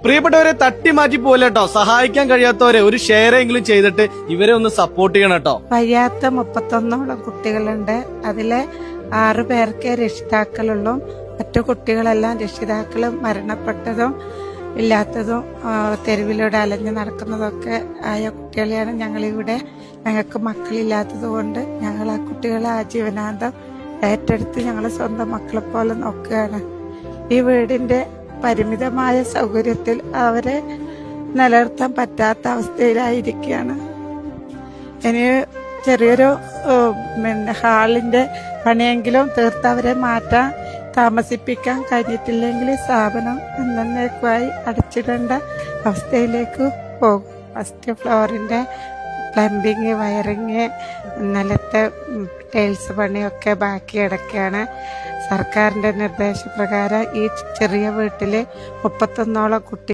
പ്രിയപ്പെട്ടവരെ, തട്ടിമാറ്റി പോലെ കേട്ടോ. സഹായിക്കാൻ കഴിയാത്തവരെ ഒരു ഷെയറെങ്കിലും ചെയ്തിട്ട് ഇവരെ ഒന്ന് സപ്പോർട്ട് ചെയ്യണം കേട്ടോ. വയ്യാത്ത 31ഓളം കുട്ടികളുണ്ട്. അതിലെ 6 പേർക്ക് രക്ഷിതാക്കളുള്ളൂ. മറ്റു കുട്ടികളെല്ലാം രക്ഷിതാക്കളും മരണപ്പെട്ടതും ഇല്ലാത്തതും തെരുവിലൂടെ അലഞ്ഞു നടക്കുന്നതൊക്കെ ആയ കുട്ടികളെയാണ് ഞങ്ങളിവിടെ. ഞങ്ങൾക്ക് മക്കളില്ലാത്തത് കൊണ്ട് ഞങ്ങൾ ആ കുട്ടികളെ ആജീവനാന്തം ഏറ്റെടുത്ത് ഞങ്ങൾ സ്വന്തം മക്കളെ പോലെ നോക്കുകയാണ്. ഈ വീടിന്റെ പരിമിതമായ സൗകര്യത്തിൽ അവരെ നിലനിർത്താൻ പറ്റാത്ത അവസ്ഥയിലായിരിക്കുകയാണ്. ഇനി ചെറിയൊരു ഹാളിന്റെ പണിയെങ്കിലും തീർത്ത് അവരെ മാറ്റാൻ താമസിപ്പിക്കാൻ കഴിഞ്ഞിട്ടില്ലെങ്കിൽ സ്ഥാപനം എന്നേക്കുമായി അടച്ചിടേണ്ട അവസ്ഥയിലേക്ക് പോകും. ഫസ്റ്റ് ഫ്ലോറിന്റെ പ്ലംബിങ്, വയറിങ്, നിലത്തെ ടൈൽസ് പണിയൊക്കെ ബാക്കി കിടക്കുകയാണ്. സർക്കാരിന്റെ നിർദ്ദേശപ്രകാരം ഈ ചെറിയ വീട്ടില് 31ഓളം കുട്ടി